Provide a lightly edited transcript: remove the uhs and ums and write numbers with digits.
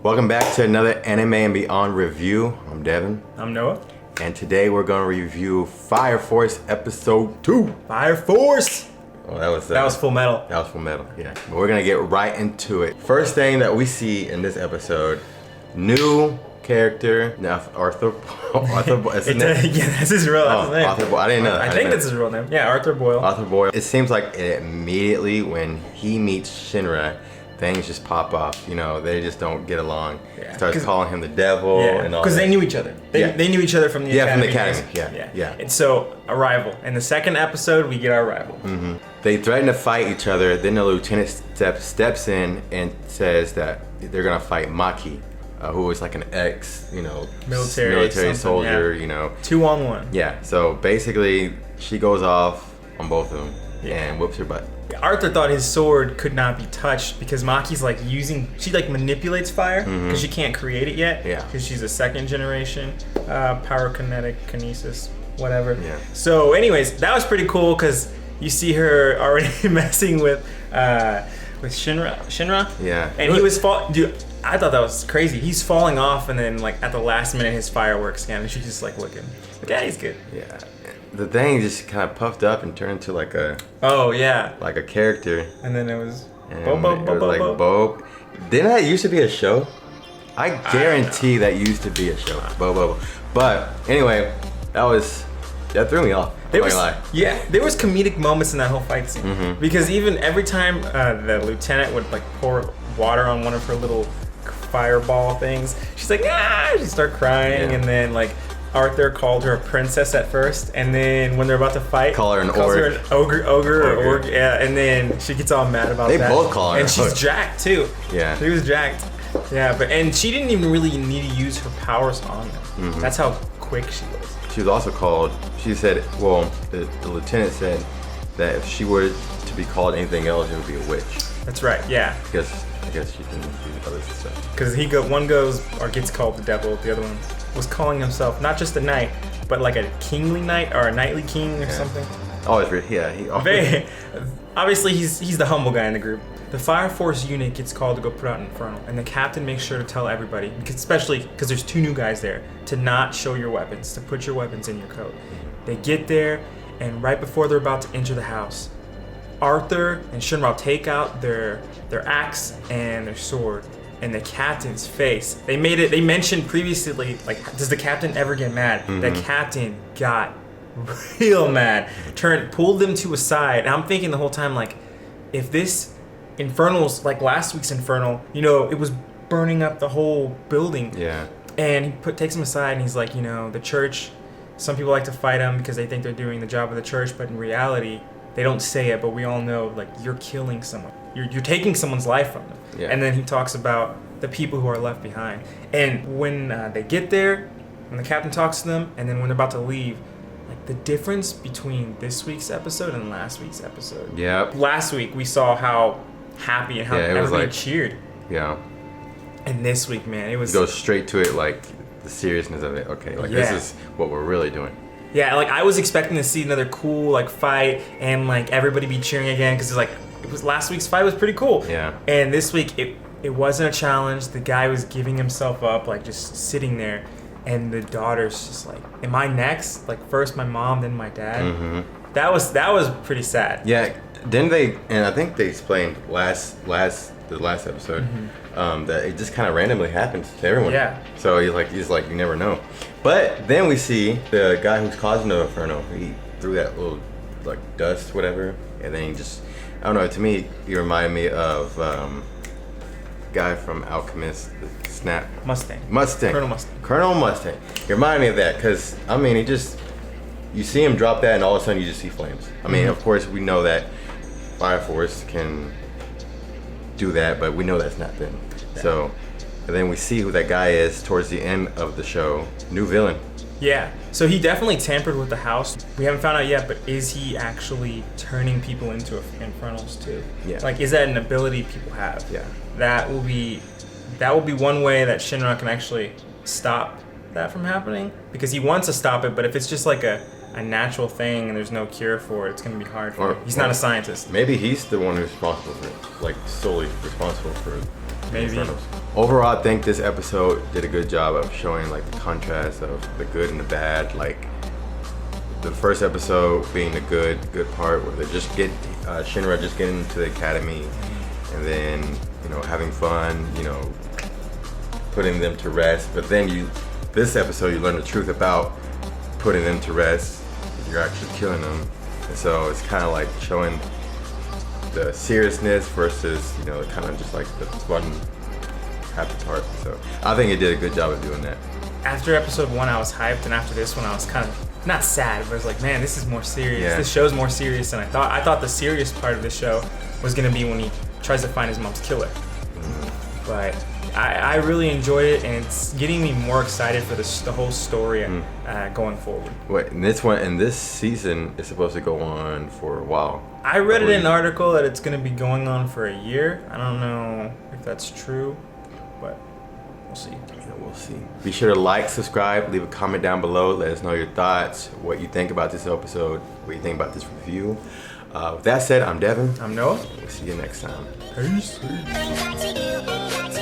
Welcome back to another Anime and Beyond review. I'm Devin. I'm Noah. And today we're going to review Fire Force Episode 2. Fire Force! Oh, that was Full Metal. That was Full Metal, yeah. But we're going to get right into it. First thing that we see in this episode, new character, Arthur. Isn't it? Yeah, that's his real name. Arthur Boyle. I didn't know that. I think that's his real name. Yeah, Arthur Boyle. Arthur Boyle. It seems like immediately when he meets Shinra, things just pop off. You know, they just don't get along. Yeah. Starts calling him the devil and all that. Because they knew each other. They knew each other from the academy. Yeah, from the academy. Yeah. And so, a rival. In the second episode, we get our rival. Mm-hmm. They threaten to fight each other. Then the lieutenant steps in and says that they're going to fight Maki. Who was like an military soldier, you know. 2-on-1. Yeah, so basically she goes off on both of them and whoops her butt. Arthur thought his sword could not be touched because Maki's like she manipulates fire because she can't create it yet. Yeah. Because she's a second generation pyrokinetic whatever. Yeah. So anyways, that was pretty cool because you see her already messing with Shinra. Yeah. And he was dude. I thought that was crazy. He's falling off, and then like at the last minute, his fireworks again, and she's just like looking. But yeah, he's good. Yeah, the thing just kind of puffed up and turned into like a like a character. And then it was Bo. Didn't that used to be a show? I guarantee that used to be a show. Bo. But anyway, that threw me off. There was comedic moments in that whole fight scene because even every time the lieutenant would like pour water on one of her little fireball things, she's like she start crying, and then like Arthur called her a princess at first, and then when they're about to fight, calls her an ogre, and then she gets all mad about that. They both call her, and she's jacked too. Yeah, she was jacked. Yeah, and she didn't even really need to use her powers on them. That's how quick she was. She was also called. She said, "Well, the lieutenant said that if she were to be called anything else, it would be a witch." That's right. Yeah. I guess she can do other stuff. Because one goes or gets called the devil. The other one was calling himself not just a knight, but like a kingly knight or a knightly king or something. Obviously, he's the humble guy in the group. The Fire Force unit gets called to go put out an Infernal, and the captain makes sure to tell everybody, especially because there's 2 new guys there, to not show your weapons, to put your weapons in your coat. They get there, and right before they're about to enter the house, Arthur and Shinra take out their axe and their sword, and the captain's face. They mentioned previously, like, does the captain ever get mad? The captain got real mad. Pulled them to a side, and I'm thinking the whole time, like, if this Infernal's like last week's Infernal, you know, it was burning up the whole building. Yeah. And he takes him aside, and he's like, you know, the church, some people like to fight them because they think they're doing the job of the church, but in reality, they don't say it, but we all know, like, you're killing someone. You're taking someone's life from them. Yeah. And then he talks about the people who are left behind. And when they get there, when the captain talks to them, and then when they're about to leave, like, the difference between this week's episode and last week's episode. Yeah. Last week, we saw how happy and how everybody cheered. Yeah. And this week, man, it was... It goes straight to it, like, the seriousness of it. Okay, like, this is what we're really doing. Yeah, like, I was expecting to see another cool, like, fight and, like, everybody be cheering again because last week's fight was pretty cool. Yeah. And this week, it wasn't a challenge. The guy was giving himself up, like, just sitting there. And the daughter's just like, am I next? Like, first my mom, then my dad. That was pretty sad. Yeah, didn't they? And I think they explained the last episode that it just kind of randomly happens to everyone. Yeah. So he's like you never know. But then we see the guy who's causing the Inferno. He threw that little like dust, whatever, and then he just, I don't know. To me, he reminded me of guy from Alchemist, the Snap Mustang. Colonel Mustang. He reminded me of that because I mean, you see him drop that, and all of a sudden you just see flames. I mean, of course we know that Fire Force can do that, but we know that's not them. Yeah. So, and then we see who that guy is towards the end of the show. New villain. Yeah. So he definitely tampered with the house. We haven't found out yet, but is he actually turning people into Infernals too? Yeah. Like, is that an ability people have? Yeah. That will be one way that Shinra can actually stop that from happening, because he wants to stop it, but if it's just like a natural thing and there's no cure for it, it's going to be hard for him. He's not a scientist. Maybe he's the one who's responsible for it, like solely responsible for maybe. Infernals. overall, I think this episode did a good job of showing like the contrast of the good and the bad. Like the first episode being the good part, where they're just Shinra just getting into the academy, and then having fun, putting them to rest. But then this episode, you learn the truth about putting them to rest. You're actually killing them, and so it's kind of like showing the seriousness versus kind of just like the fun, happy-hearted. So I think it did a good job of doing that. After episode 1, I was hyped, and after this one, I was kind of not sad, but I was like, man, this is more serious. Yeah. This show's more serious than I thought. I thought the serious part of the show was gonna be when he tries to find his mom's killer. But I really enjoyed it, and it's getting me more excited for the whole story going forward. Wait, and this season is supposed to go on for a while. I read it in an article that it's going to be going on for a year. I don't know if that's true, but we'll see. We'll see. Be sure to like, subscribe, leave a comment down below. Let us know your thoughts, what you think about this episode, what you think about this review. With that said, I'm Devin. I'm Noah. We'll see you next time. Peace. Peace.